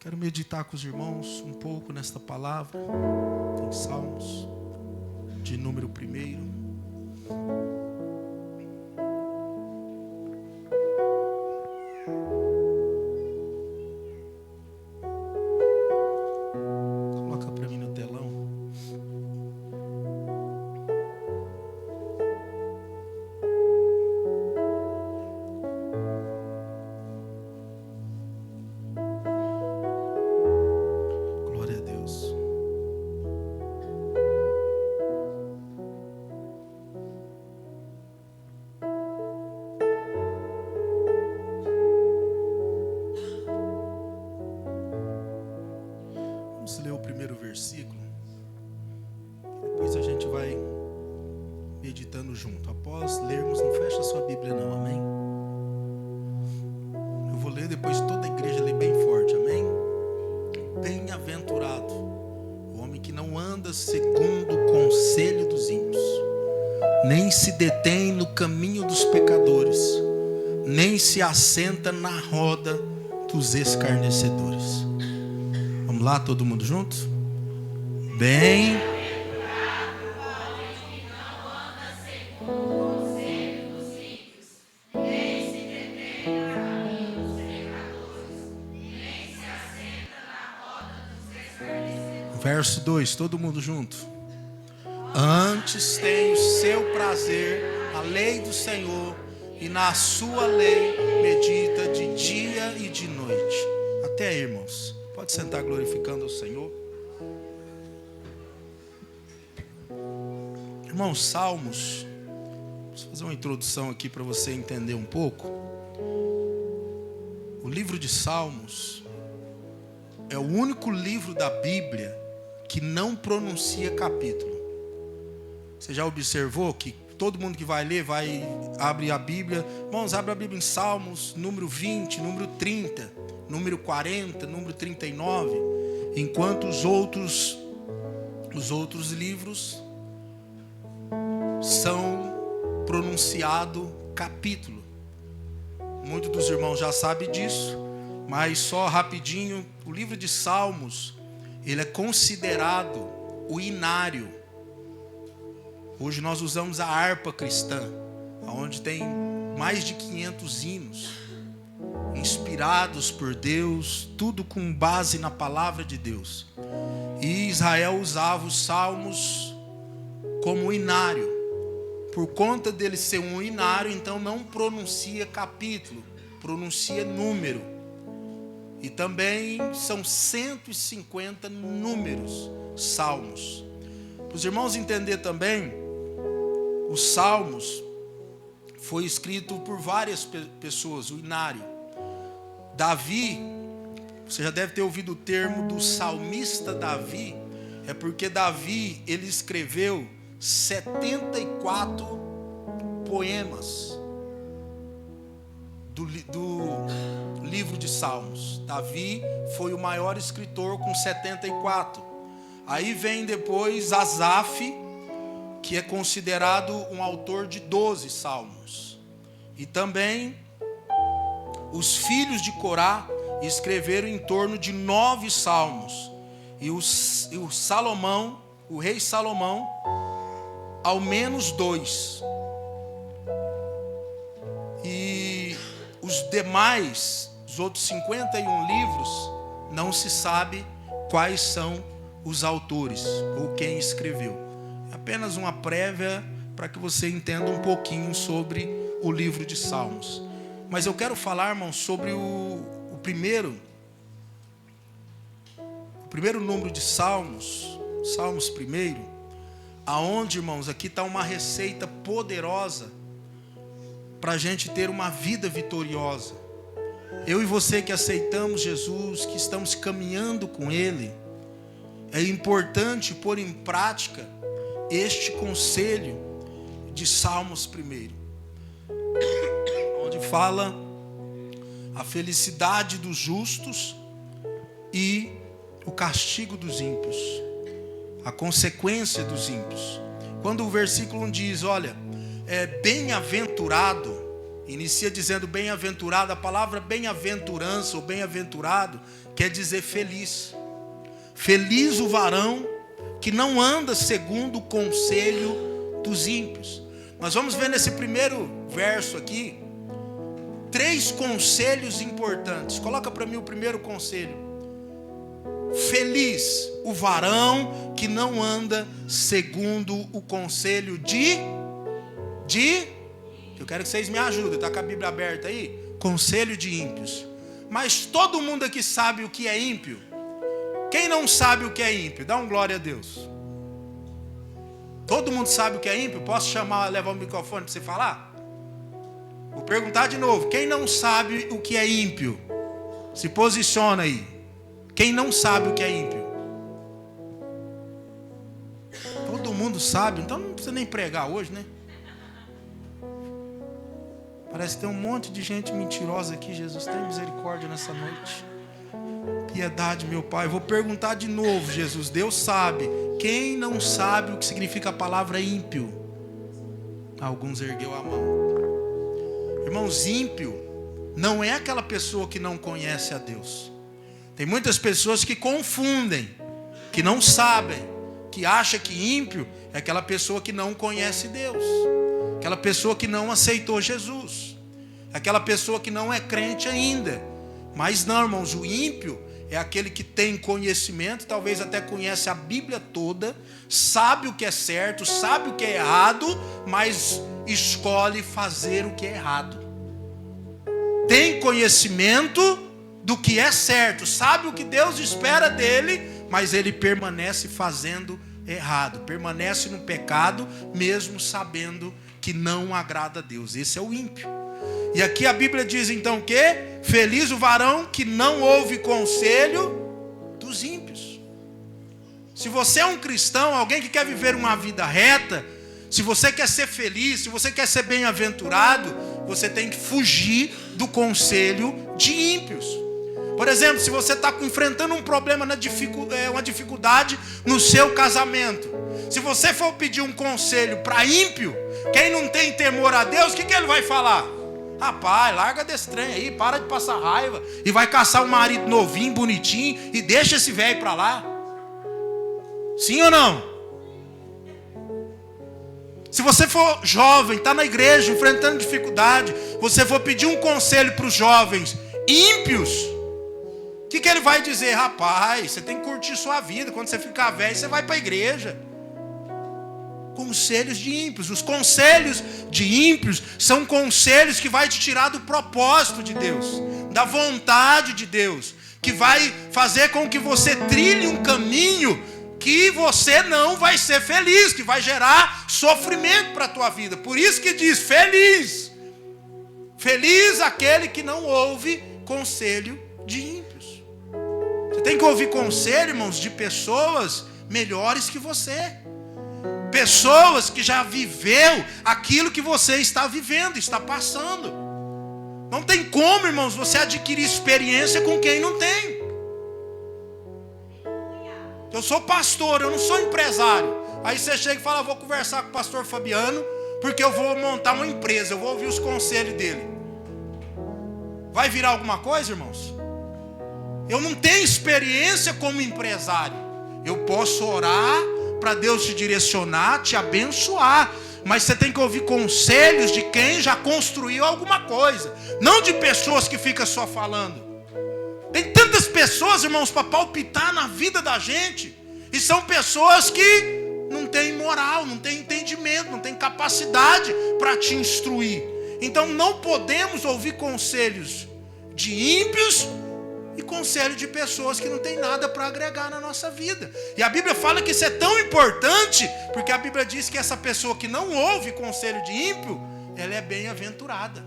Quero meditar com os irmãos um pouco nesta palavra, em Salmos, de número 1. Coloca para mim no telão. Glória a Deus. Vamos ler o primeiro versículo. Depois a gente vai meditando junto. Após lermos, não fecha a sua Bíblia não, amém? Eu vou ler, depois toda a igreja lê bem forte, amém? Bem-aventurado o homem que não anda segundo o conselho dos ímpios, nem se detém no caminho dos pecadores, nem se assenta na roda dos escarnecedores. Vamos lá, todo mundo junto? Bem... Verso 2, todo mundo junto. Antes tem o seu prazer a lei do Senhor, e na sua lei medita de dia e de noite. Até aí, irmãos. Pode sentar glorificando ao Senhor. Irmãos, Salmos. Vou fazer uma introdução aqui para você entender um pouco. O livro de Salmos é o único livro da Bíblia que não pronuncia capítulo. Você já observou que todo mundo que vai ler, abre a Bíblia. Irmãos, abre a Bíblia em Salmos, número 20, número 30, número 40, número 39. Enquanto os outros livros são pronunciado capítulo. Muitos dos irmãos já sabem disso, mas só rapidinho, o livro de Salmos, ele é considerado o inário. Hoje nós usamos a harpa cristã, onde tem mais de 500 hinos, inspirados por Deus, tudo com base na palavra de Deus. E Israel usava os salmos como inário. Por conta dele ser um inário, então não pronuncia capítulo, pronuncia número. E também são 150 números, salmos. Para os irmãos entenderem também, os salmos foi escrito por várias pessoas, o inário. Davi, você já deve ter ouvido o termo do salmista Davi, é porque Davi, ele escreveu 74 poemas do livro de Salmos. Davi foi o maior escritor com 74. Aí vem depois Asaf, que é considerado um autor de 12 salmos. E também os filhos de Corá escreveram em torno de 9 salmos. E o Salomão, o rei Salomão, ao menos 2. E os demais, os outros 51 livros, não se sabe quais são os autores ou quem escreveu. Apenas uma prévia para que você entenda um pouquinho sobre o livro de Salmos. Mas eu quero falar, irmão, sobre o primeiro número de Salmos, Salmos 1, aonde, irmãos, aqui está uma receita poderosa para a gente ter uma vida vitoriosa. Eu e você que aceitamos Jesus, que estamos caminhando com Ele, é importante pôr em prática este conselho de Salmos 1, onde fala a felicidade dos justos e o castigo dos ímpios, a consequência dos ímpios. Quando o versículo 1 diz, olha, bem-aventurado Inicia dizendo bem-aventurado. A palavra bem-aventurança ou bem-aventurado quer dizer feliz. Feliz o varão que não anda segundo o conselho dos ímpios. Nós vamos ver nesse primeiro verso aqui 3 conselhos importantes. Coloca para mim o primeiro conselho. Feliz o varão que não anda segundo o conselho de eu quero que vocês me ajudem, está com a Bíblia aberta aí? Conselho de ímpios. Mas todo mundo aqui sabe o que é ímpio? Quem não sabe o que é ímpio? Dá um glória a Deus. Todo mundo sabe o que é ímpio? Posso levar o microfone para você falar? Vou perguntar de novo. Quem não sabe o que é ímpio? Se posiciona aí. Quem não sabe o que é ímpio? Todo mundo sabe, então não precisa nem pregar hoje, né? Parece que tem um monte de gente mentirosa aqui. Jesus, tem misericórdia nessa noite. Piedade, meu Pai. Eu vou perguntar de novo, Jesus. Deus sabe. Quem não sabe o que significa a palavra ímpio? Alguns ergueu a mão. Irmãos, ímpio não é aquela pessoa que não conhece a Deus. Tem muitas pessoas que confundem, que não sabem, que acham que ímpio é aquela pessoa que não conhece Deus, aquela pessoa que não aceitou Jesus, aquela pessoa que não é crente ainda. Mas não, irmãos, o ímpio é aquele que tem conhecimento, talvez até conhece a Bíblia toda, sabe o que é certo, sabe o que é errado, mas escolhe fazer o que é errado. Tem conhecimento do que é certo, sabe o que Deus espera dele, mas ele permanece fazendo errado, permanece no pecado, mesmo sabendo que não agrada a Deus. Esse é o ímpio. E aqui a Bíblia diz então que feliz o varão que não ouve conselho dos ímpios. Se você é um cristão, alguém que quer viver uma vida reta, se você quer ser feliz, se você quer ser bem-aventurado, você tem que fugir do conselho de ímpios. Por exemplo, se você está enfrentando um problema, uma dificuldade no seu casamento, se você for pedir um conselho para ímpio, quem não tem temor a Deus, o que ele vai falar? Rapaz, larga desse trem aí, para de passar raiva, e vai caçar um marido novinho, bonitinho, e deixa esse velho para lá. Sim ou não? Se você for jovem, está na igreja, enfrentando dificuldade, você for pedir um conselho para os jovens ímpios, o que ele vai dizer? Rapaz, você tem que curtir sua vida, quando você ficar velho, você vai para a igreja. Conselhos de ímpios. Os conselhos de ímpios são conselhos que vai te tirar do propósito de Deus, da vontade de Deus, que vai fazer com que você trilhe um caminho que você não vai ser feliz, que vai gerar sofrimento para a tua vida. Por isso que diz feliz. Feliz aquele que não ouve conselho de ímpios. Você tem que ouvir conselho, irmãos, de pessoas melhores que você. Pessoas que já viveu aquilo que você está vivendo, está passando. Não tem como, irmãos, você adquirir experiência com quem não tem. Eu sou pastor, eu não sou empresário. Aí você chega e fala, vou conversar com o pastor Fabiano, porque eu vou montar uma empresa, eu vou ouvir os conselhos dele. Vai virar alguma coisa, irmãos? Eu não tenho experiência como empresário. Eu posso orar para Deus te direcionar, te abençoar, mas você tem que ouvir conselhos de quem já construiu alguma coisa, não de pessoas que ficam só falando. Tem tantas pessoas, irmãos, para palpitar na vida da gente, e são pessoas que não têm moral, não têm entendimento, não têm capacidade para te instruir. Então não podemos ouvir conselhos de ímpios e conselho de pessoas que não tem nada para agregar na nossa vida. E a Bíblia fala que isso é tão importante, porque a Bíblia diz que essa pessoa que não ouve conselho de ímpio, ela é bem-aventurada,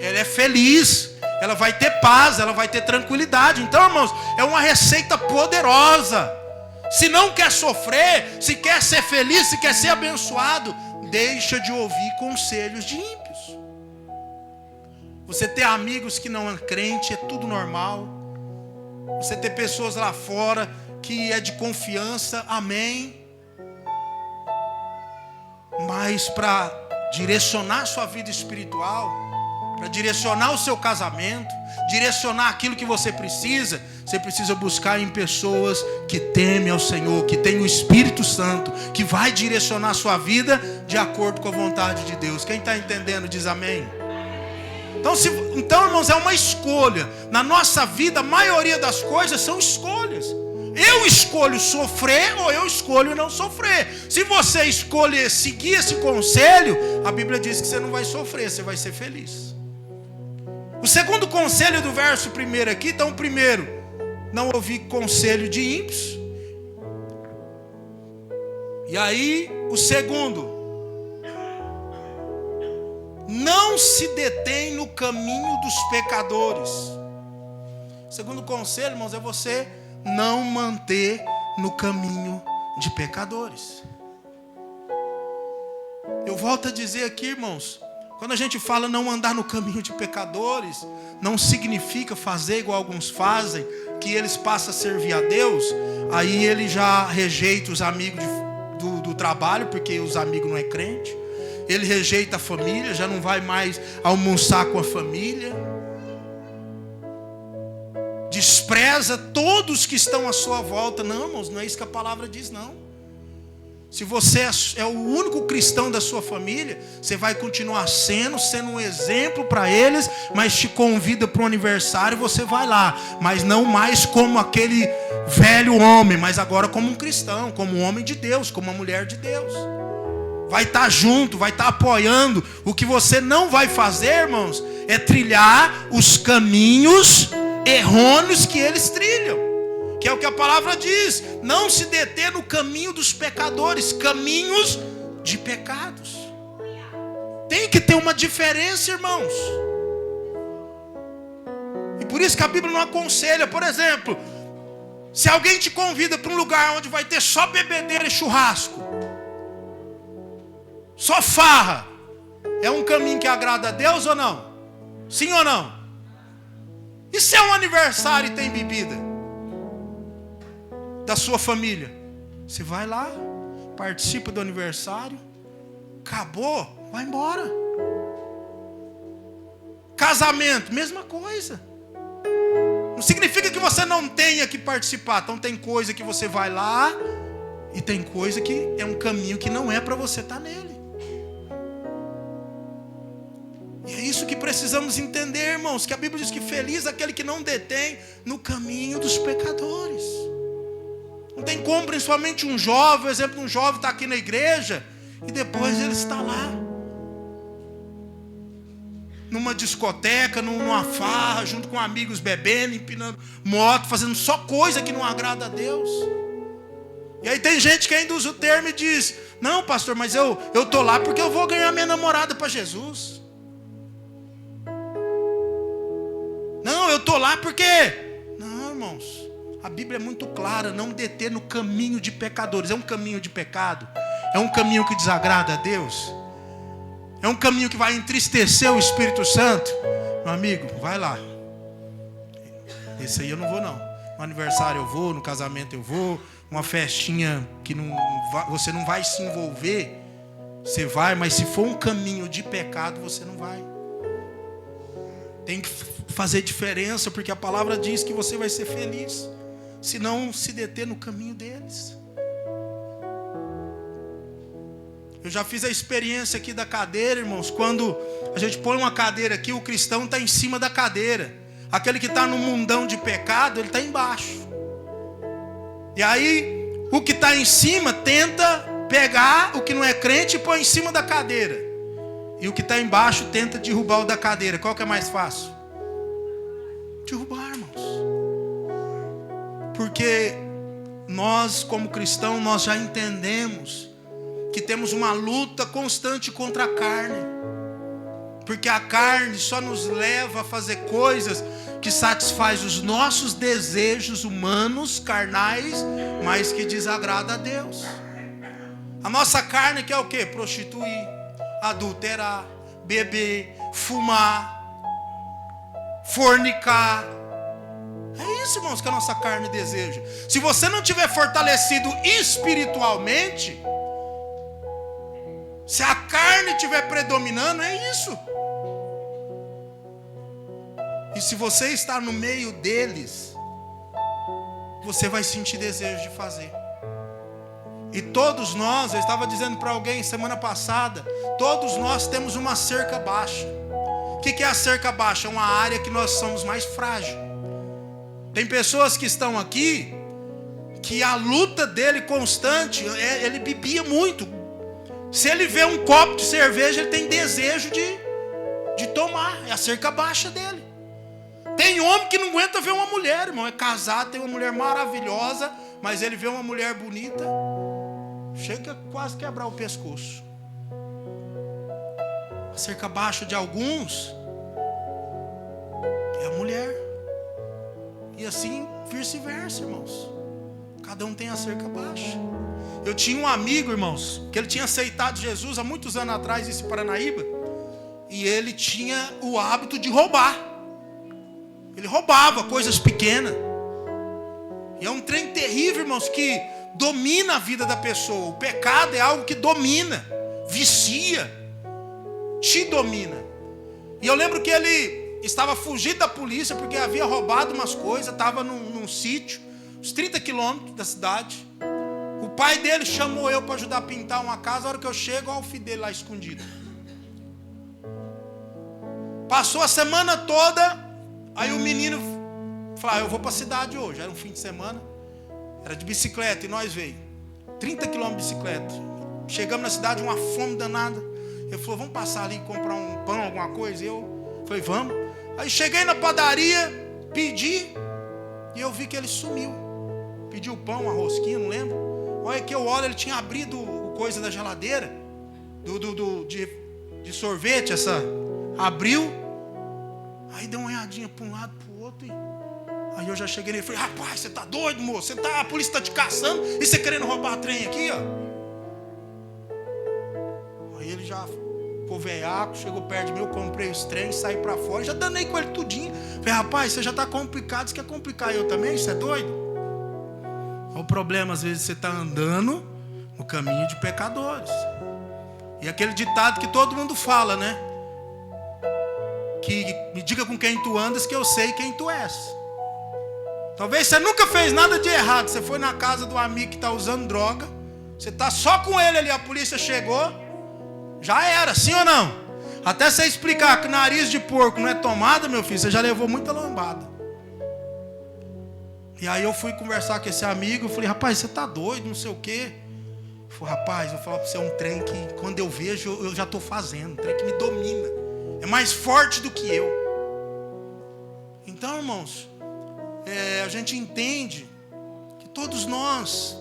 ela é feliz, ela vai ter paz, ela vai ter tranquilidade. Então, irmãos, é uma receita poderosa. Se não quer sofrer, se quer ser feliz, se quer ser abençoado, deixa de ouvir conselhos de ímpios. Você ter amigos que não é crente é tudo normal. Você ter pessoas lá fora que é de confiança, amém. Mas para direcionar sua vida espiritual, para direcionar o seu casamento, direcionar aquilo que você precisa buscar em pessoas que temem ao Senhor, que tem o Espírito Santo, que vai direcionar a sua vida de acordo com a vontade de Deus. Quem está entendendo diz amém. Então, irmãos, é uma escolha. Na nossa vida, a maioria das coisas são escolhas. Eu escolho sofrer ou eu escolho não sofrer. Se você escolher seguir esse conselho, a Bíblia diz que você não vai sofrer, você vai ser feliz. O segundo conselho do verso 1 aqui, então o primeiro, não ouvir conselho de ímpios. E aí, o segundo, não se detém no caminho dos pecadores. O segundo conselho, irmãos, é você não manter no caminho de pecadores. Eu volto a dizer aqui, irmãos, quando a gente fala não andar no caminho de pecadores, não significa fazer igual alguns fazem, que eles passam a servir a Deus, aí ele já rejeita os amigos do trabalho, porque os amigos não é crente, ele rejeita a família, já não vai mais almoçar com a família, despreza todos que estão à sua volta. Não, irmãos, não é isso que a palavra diz, não. Se você é o único cristão da sua família, você vai continuar sendo um exemplo para eles, mas te convida para o aniversário, você vai lá, mas não mais como aquele velho homem, mas agora como um cristão, como um homem de Deus, como uma mulher de Deus. Vai estar junto, vai estar apoiando. O que você não vai fazer, irmãos, é trilhar os caminhos errôneos que eles trilham, que é o que a palavra diz: não se deter no caminho dos pecadores, caminhos de pecados. Tem que ter uma diferença, irmãos. E por isso que a Bíblia não aconselha. Por exemplo, se alguém te convida para um lugar onde vai ter só bebedeira e churrasco, só farra, é um caminho que agrada a Deus ou não? Sim ou não? E se é um aniversário e tem bebida da sua família? Você vai lá, participa do aniversário, acabou, vai embora. Casamento, mesma coisa. Não significa que você não tenha que participar. Então tem coisa que você vai lá e tem coisa que é um caminho que não é para você estar nele. E é isso que precisamos entender, irmãos, que a Bíblia diz que feliz é aquele que não detém no caminho dos pecadores. Não tem como, principalmente um jovem, por exemplo, um jovem está aqui na igreja e depois ele está lá numa discoteca, numa farra, junto com amigos bebendo, empinando moto, fazendo só coisa que não agrada a Deus. E aí tem gente que ainda usa o termo e diz: não, pastor, mas eu estou lá porque eu vou ganhar minha namorada para Jesus. Não, eu estou lá porque... Não, irmãos, a Bíblia é muito clara: não deter no caminho de pecadores. É um caminho de pecado? É um caminho que desagrada a Deus? É um caminho que vai entristecer o Espírito Santo? Meu amigo, vai lá. Esse aí eu não vou, não. No aniversário eu vou, no casamento eu vou, uma festinha que você não vai se envolver, você vai, mas se for um caminho de pecado, você não vai. Tem que fazer diferença, porque a palavra diz que você vai ser feliz se não se deter no caminho deles. Eu já fiz a experiência aqui da cadeira, irmãos. Quando a gente põe uma cadeira aqui, o cristão está em cima da cadeira. Aquele que está no mundão de pecado, ele está embaixo. E aí, o que está em cima tenta pegar o que não é crente e põe em cima da cadeira. E o que está embaixo tenta derrubar o da cadeira. Qual que é mais fácil? Derrubar, irmãos. Porque nós, como cristãos, nós já entendemos que temos uma luta constante contra a carne. Porque a carne só nos leva a fazer coisas que satisfaz os nossos desejos humanos, carnais, mas que desagrada a Deus. A nossa carne quer o quê? Prostituir, adulterar, beber, fumar, fornicar. É isso, irmãos, que a nossa carne deseja. Se você não tiver fortalecido espiritualmente, se a carne estiver predominando, é isso. E se você está no meio deles, você vai sentir desejo de fazer. E todos nós, eu estava dizendo para alguém semana passada, todos nós temos uma cerca baixa. O que é a cerca baixa? É uma área que nós somos mais frágeis. Tem pessoas que estão aqui, que a luta dele constante, ele bebia muito. Se ele vê um copo de cerveja, ele tem desejo de tomar. É a cerca baixa dele. Tem homem que não aguenta ver uma mulher, irmão. É casado, tem uma mulher maravilhosa, mas ele vê uma mulher bonita, chega a quase quebrar o pescoço. A cerca baixa de alguns é a mulher. E assim vice-versa, irmãos. Cada um tem a cerca baixa. Eu tinha um amigo, irmãos, que ele tinha aceitado Jesus há muitos anos atrás, em Paranaíba. E ele tinha o hábito de roubar. Ele roubava coisas pequenas. E é um trem terrível, irmãos, que domina a vida da pessoa. O pecado é algo que domina, vicia, te domina. E eu lembro que ele estava fugindo da polícia porque havia roubado umas coisas, estava num sítio, uns 30 quilômetros da cidade. O pai dele chamou eu para ajudar a pintar uma casa. A hora que eu chego, olha o filho dele lá escondido. Passou a semana toda. Aí o menino falou, eu vou para a cidade hoje. Era um fim de semana. Era de bicicleta e nós veio. 30 quilômetros de bicicleta. Chegamos na cidade, uma fome danada. Ele falou, vamos passar ali e comprar um pão, alguma coisa. Eu falei, vamos. Aí cheguei na padaria, pedi. E eu vi que ele sumiu. Pediu pão, uma rosquinha, não lembro. Olha que eu olho, ele tinha abrido o coisa da geladeira. De sorvete, abriu. Aí deu uma olhadinha para um lado, para o outro. Aí eu já cheguei nele e falei, rapaz, você tá doido, moço? A polícia está te caçando e você querendo roubar a trem aqui, ó. Aí ele já ficou veiaco, chegou perto de mim, eu comprei os trens, saí para fora, já danei com ele tudinho. Falei, rapaz, você já está complicado, você quer complicar eu também? Você é doido? O problema, às vezes, você está andando no caminho de pecadores. E aquele ditado que todo mundo fala, né? Que me diga com quem tu andas que eu sei quem tu és. Talvez você nunca fez nada de errado. Você foi na casa do amigo que está usando droga. Você está só com ele ali, a polícia chegou. Já era, sim ou não? Até você explicar que nariz de porco não é tomada, meu filho, você já levou muita lambada. E aí eu fui conversar com esse amigo. Eu falei, rapaz, você está doido, não sei o quê. Ele falou, rapaz, eu vou falar para você, é um trem que quando eu vejo, eu já estou fazendo. Um trem que me domina. É mais forte do que eu. Então, irmãos, a gente entende que todos nós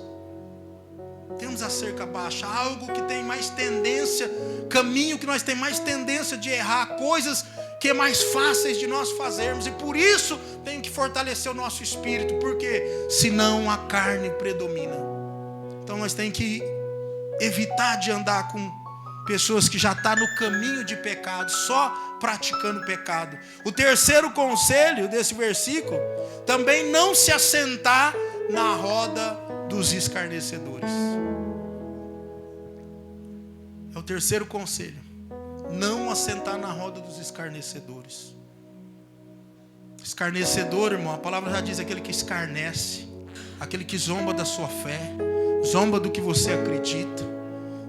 temos a cerca baixa, algo que tem mais tendência, caminho que nós temos mais tendência de errar, coisas que é mais fáceis de nós fazermos, e por isso tem que fortalecer o nosso espírito, porque senão a carne predomina. Então nós temos que evitar de andar com pessoas que já estão no caminho de pecado, só praticando pecado. O terceiro conselho desse versículo, também não se assentar na roda dos escarnecedores. É o terceiro conselho. Não assentar na roda dos escarnecedores. Escarnecedor, irmão, a palavra já diz, aquele que escarnece, aquele que zomba da sua fé, zomba do que você acredita,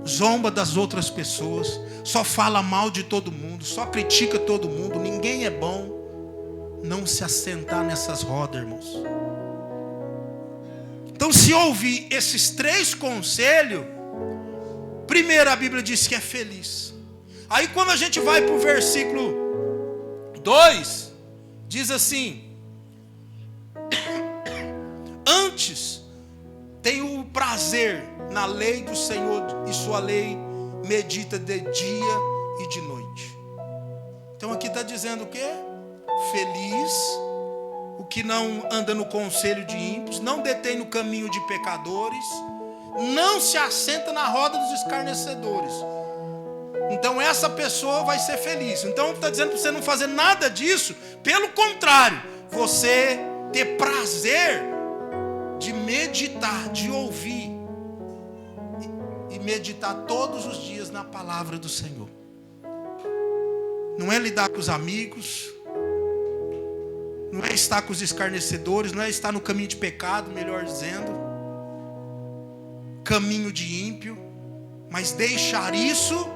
zomba das outras pessoas, só fala mal de todo mundo, só critica todo mundo, ninguém é bom. Não se assentar nessas rodas, irmãos. Então, se ouvir esses três conselhos, primeiro a Bíblia diz que é feliz. Aí quando a gente vai para o versículo 2, diz assim: antes tenho o prazer na lei do Senhor, e sua lei medita de dia e de noite. Então aqui está dizendo o quê? Feliz o que não anda no conselho de ímpios, não detém no caminho de pecadores, não se assenta na roda dos escarnecedores. Então essa pessoa vai ser feliz. Então está dizendo para você não fazer nada disso. Pelo contrário, você ter prazer de meditar, de ouvir e meditar todos os dias na palavra do Senhor. Não é lidar com os amigos, não é estar com os escarnecedores, não é estar no caminho de pecado, melhor dizendo, caminho de ímpio, mas deixar isso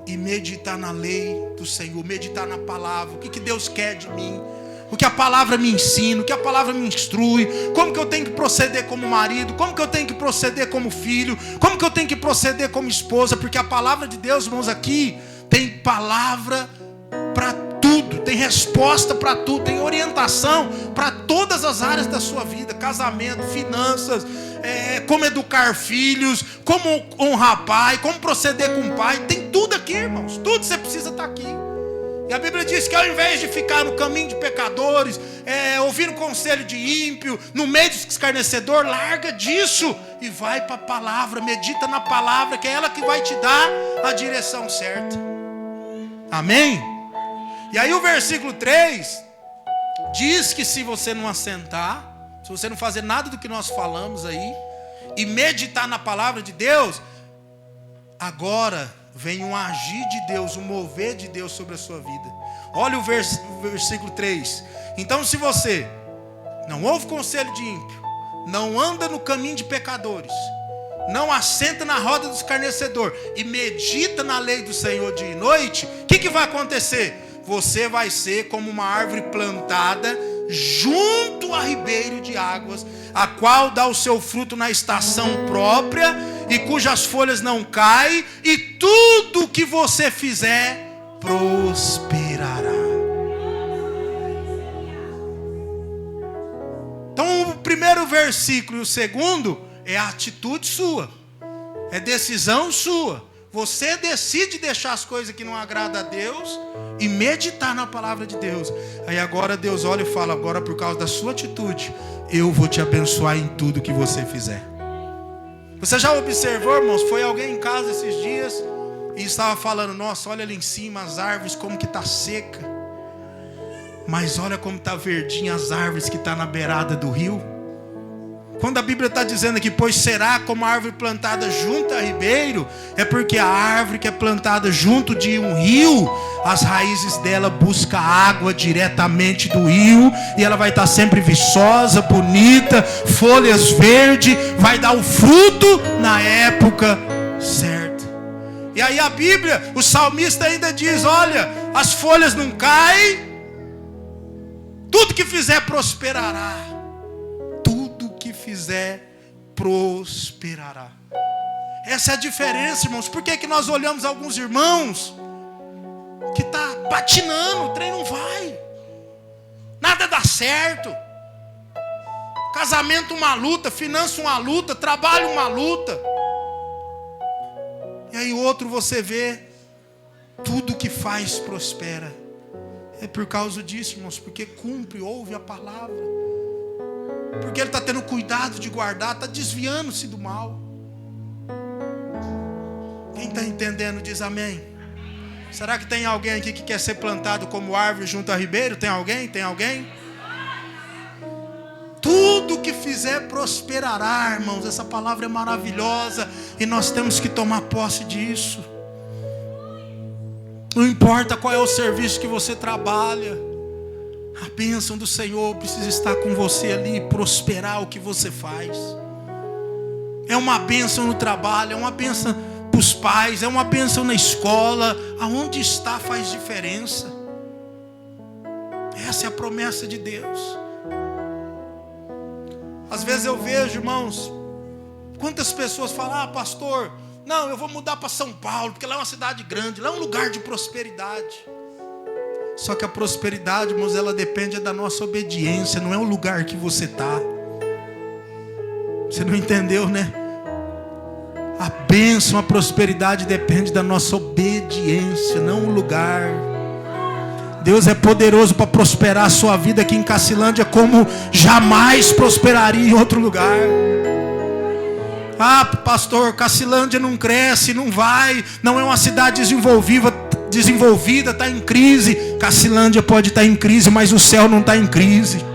e meditar na lei do Senhor, meditar na palavra, o que Deus quer de mim, o que a palavra me ensina, o que a palavra me instrui, como que eu tenho que proceder como marido, como que eu tenho que proceder como filho, como que eu tenho que proceder como esposa, porque a palavra de Deus, irmãos, aqui tem palavra para tudo, tem resposta para tudo, tem orientação para todas as áreas da sua vida, casamento, finanças, como educar filhos, como honrar pai, como proceder com o pai, tem tudo aqui, irmãos, tudo você precisa estar aqui. E a Bíblia diz que ao invés de ficar no caminho de pecadores, ouvindo conselho de ímpio, no meio dos escarnecedor, larga disso e vai para a palavra, medita na palavra, que é ela que vai te dar a direção certa. Amém? E aí o versículo 3 diz que se você não assentar, se você não fazer nada do que nós falamos aí, e meditar na palavra de Deus, agora vem um agir de Deus, um mover de Deus sobre a sua vida. Olha o versículo 3. Então se você não ouve conselho de ímpio, não anda no caminho de pecadores, não assenta na roda dos escarnecedores e medita na lei do Senhor dia e noite, o que vai acontecer? Você vai ser como uma árvore plantada junto a ribeiro de águas, a qual dá o seu fruto na estação própria e cujas folhas não caem, e tudo que você fizer prosperará. Então o primeiro versículo e o segundo é a atitude sua, é decisão sua. Você decide deixar as coisas que não agradam a Deus e meditar na palavra de Deus. Aí agora Deus olha e fala: agora por causa da sua atitude, eu vou te abençoar em tudo que você fizer. Você já observou, irmãos? Foi alguém em casa esses dias e estava falando: nossa, olha ali em cima as árvores como que está seca, mas olha como está verdinha as árvores que está na beirada do rio. Quando a Bíblia está dizendo aqui, pois será como a árvore plantada junto a ribeiro, é porque a árvore que é plantada junto de um rio, as raízes dela buscam água diretamente do rio, e ela vai estar sempre viçosa, bonita, folhas verdes, vai dar o fruto na época certa. E aí a Bíblia, o salmista ainda diz: olha, as folhas não caem, tudo que fizer prosperará. Fizer, prosperará. Essa é a diferença, irmãos. Por que nós olhamos alguns irmãos que está patinando, o trem não vai, nada dá certo, casamento uma luta, finança uma luta, trabalho uma luta, e aí o outro você vê, tudo que faz prospera. É por causa disso, irmãos, porque cumpre, ouve a palavra, porque ele está tendo cuidado de guardar, está desviando-se do mal. Quem está entendendo diz amém. Será que tem alguém aqui que quer ser plantado como árvore junto a ribeiro? Tem alguém? Tem alguém? Tudo que fizer prosperará, irmãos. Essa palavra é maravilhosa e nós temos que tomar posse disso. Não importa qual é o serviço que você trabalha, a bênção do Senhor precisa estar com você ali, prosperar o que você faz. É uma bênção no trabalho, é uma bênção para os pais, é uma bênção na escola. Aonde está faz diferença. Essa é a promessa de Deus. Às vezes eu vejo, irmãos, quantas pessoas falam: ah, pastor, não, eu vou mudar para São Paulo, porque lá é uma cidade grande, lá é um lugar de prosperidade. Só que a prosperidade, irmãos, ela depende da nossa obediência, não é o lugar que você está. Você não entendeu, né? A bênção, a prosperidade depende da nossa obediência, não o lugar. Deus é poderoso para prosperar a sua vida aqui em Cacilândia como jamais prosperaria em outro lugar. Ah, pastor, Cacilândia não cresce, não vai, não é uma cidade desenvolvida, está em crise. Cacilândia pode estar em crise, mas o céu não está em crise.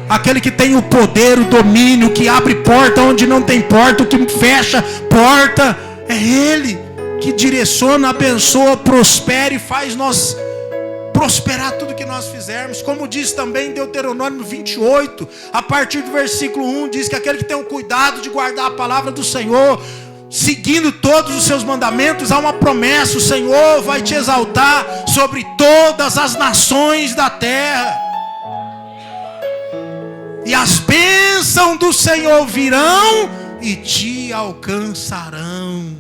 Aquele que tem o poder, o domínio, que abre porta onde não tem porta, o que fecha porta, é Ele que direciona, abençoa, prospera e faz nós prosperar tudo que nós fizermos. Como diz também em Deuteronômio 28, a partir do versículo 1, diz que aquele que tem o cuidado de guardar a palavra do Senhor, seguindo todos os seus mandamentos, há uma promessa: o Senhor vai te exaltar sobre todas as nações da terra, e as bênçãos do Senhor virão e te alcançarão.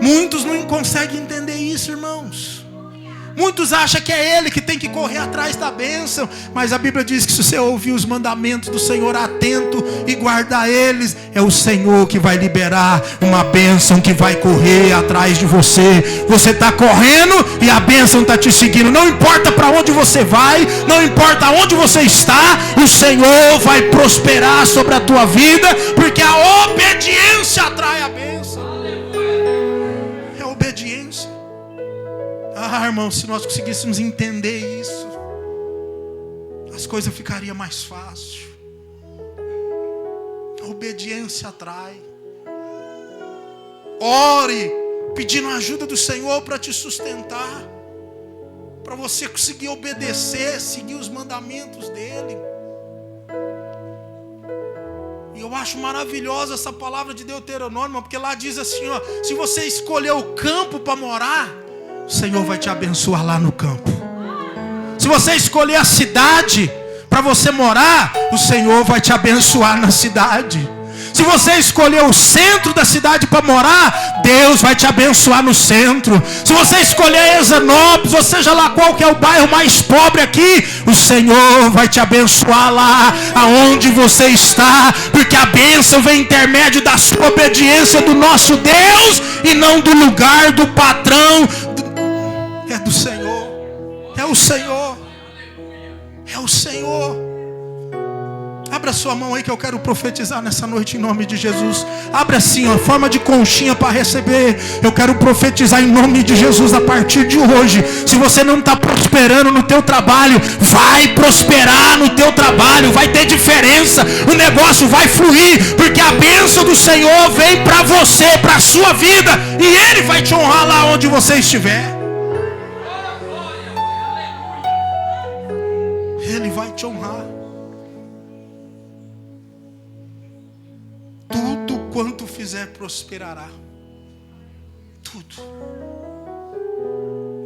Muitos não conseguem entender isso, irmãos. Muitos acham que é ele que tem que correr atrás da bênção, mas a Bíblia diz que se você ouvir os mandamentos do Senhor atento e guardar eles, é o Senhor que vai liberar uma bênção que vai correr atrás de você. Você está correndo e a bênção está te seguindo. Não importa para onde você vai, não importa onde você está, o Senhor vai prosperar sobre a tua vida, porque a obediência atrai a bênção. É a obediência. Ah, irmão, se nós conseguíssemos entender isso, as coisas ficariam mais fáceis. A obediência atrai. Ore, pedindo a ajuda do Senhor para te sustentar, para você conseguir obedecer, seguir os mandamentos dele. E eu acho maravilhosa essa palavra de Deuteronômio, porque lá diz assim, ó: se você escolher o campo para morar, o Senhor vai te abençoar lá no campo. Se você escolher a cidade para você morar, o Senhor vai te abençoar na cidade. Se você escolher o centro da cidade para morar, Deus vai te abençoar no centro. Se você escolher Hesonópolis, ou seja lá qual que é o bairro mais pobre aqui, o Senhor vai te abençoar lá aonde você está, porque a bênção vem intermédio da sua obediência do nosso Deus, e não do lugar do patrão. É do Senhor. É o Senhor. É o Senhor. Abra sua mão aí que eu quero profetizar nessa noite em nome de Jesus. Abra assim, ó, forma de conchinha para receber. Eu quero profetizar em nome de Jesus a partir de hoje. Se você não está prosperando no teu trabalho, vai prosperar no teu trabalho. Vai ter diferença. O negócio vai fluir, porque a bênção do Senhor vem para você, para a sua vida, e Ele vai te honrar lá onde você estiver. Ele vai te honrar. Tudo quanto fizer prosperará. Tudo.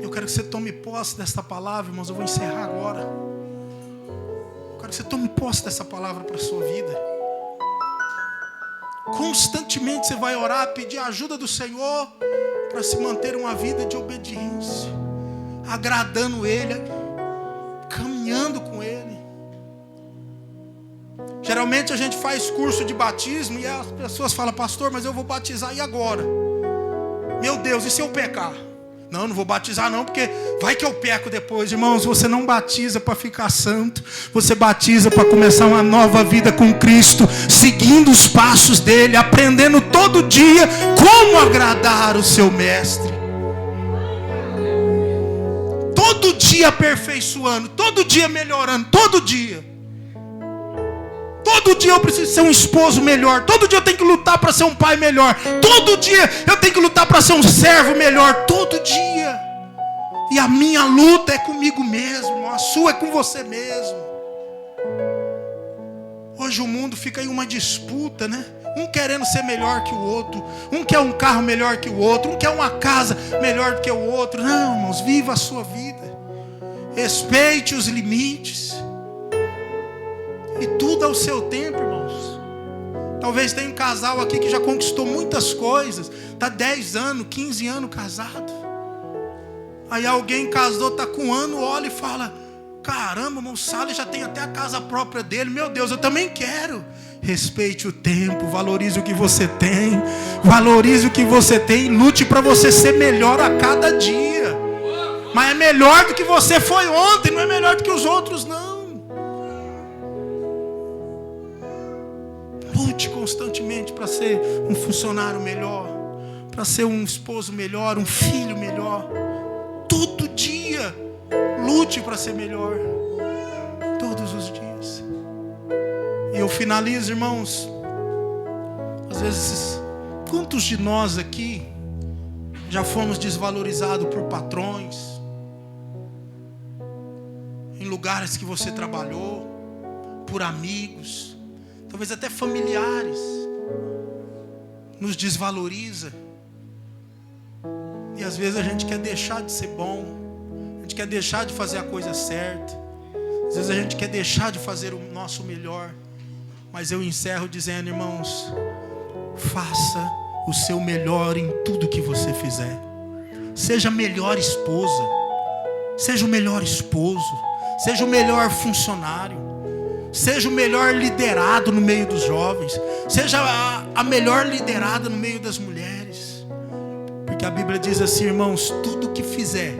Eu quero que você tome posse desta palavra, irmãos. Eu vou encerrar agora. Eu quero que você tome posse dessa palavra para a sua vida. Constantemente você vai orar, pedir a ajuda do Senhor para se manter uma vida de obediência, agradando Ele, caminhando com Ele. Geralmente a gente faz curso de batismo e as pessoas falam: pastor, mas eu vou batizar, e agora? Meu Deus, e se eu pecar? Não vou batizar não, porque vai que eu peco depois. Irmãos, você não batiza para ficar santo, você batiza para começar uma nova vida com Cristo, seguindo os passos dele, aprendendo todo dia como agradar o seu mestre. Todo dia aperfeiçoando, todo dia melhorando, todo dia. Todo dia eu preciso ser um esposo melhor. Todo dia eu tenho que lutar para ser um pai melhor. Todo dia eu tenho que lutar para ser um servo melhor. Todo dia. E a minha luta é comigo mesmo. A sua é com você mesmo. Hoje o mundo fica em uma disputa, né? Um querendo ser melhor que o outro. Um quer um carro melhor que o outro. Um quer uma casa melhor do que o outro. Não, irmãos, viva a sua vida. Respeite os limites. E tudo ao seu tempo, irmãos. Talvez tenha um casal aqui que já conquistou muitas coisas. Está 10 anos, 15 anos casado. Aí alguém casou, está com um ano, olha e fala: caramba, irmão, o Salles já tem até a casa própria dele. Meu Deus, eu também quero. Respeite o tempo, valorize o que você tem. Valorize o que você tem. Lute para você ser melhor a cada dia. Mas é melhor do que você foi ontem, não é melhor do que os outros, não. Lute constantemente para ser um funcionário melhor, para ser um esposo melhor, um filho melhor. Todo dia lute para ser melhor. Todos os dias. E eu finalizo, irmãos. Às vezes, quantos de nós aqui já fomos desvalorizados por patrões? lugares que você trabalhou, por amigos, talvez até familiares, nos desvaloriza. E às vezes a gente quer deixar de ser bom, a gente quer deixar de fazer a coisa certa, às vezes a gente quer deixar de fazer o nosso melhor. Mas eu encerro dizendo, irmãos, faça o seu melhor em tudo que você fizer. Seja a melhor esposa, seja o melhor esposo, seja o melhor funcionário, seja o melhor liderado no meio dos jovens, seja a melhor liderada no meio das mulheres. Porque a Bíblia diz assim, irmãos, tudo que fizer,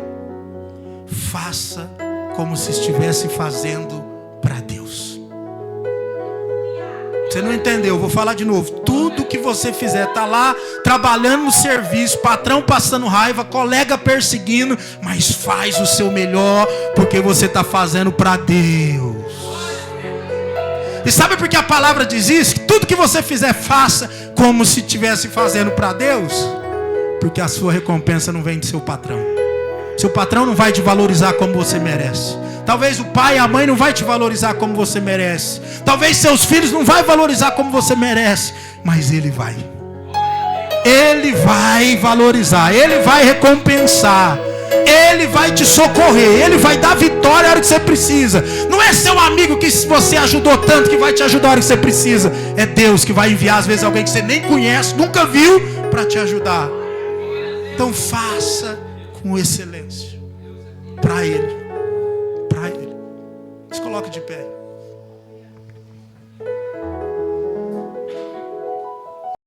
faça como se estivesse fazendo para Deus. Você não entendeu? Vou falar de novo. Tudo que você fizer, tá lá trabalhando no serviço, patrão passando raiva, colega perseguindo, mas faz o seu melhor, porque você está fazendo para Deus. E sabe por que a palavra diz isso? Que tudo que você fizer, faça como se estivesse fazendo para Deus. Porque a sua recompensa não vem do seu patrão. Seu patrão não vai te valorizar como você merece. Talvez o pai e a mãe não vai te valorizar como você merece. Talvez seus filhos não vai valorizar como você merece. Mas Ele vai. Ele vai valorizar. Ele vai recompensar. Ele vai te socorrer. Ele vai dar vitória na hora que você precisa. Não é seu amigo que você ajudou tanto que vai te ajudar na hora que você precisa. É Deus que vai enviar às vezes alguém que você nem conhece, nunca viu, para te ajudar. Então faça com excelência. Para Ele. Para Ele. Se coloque de pé.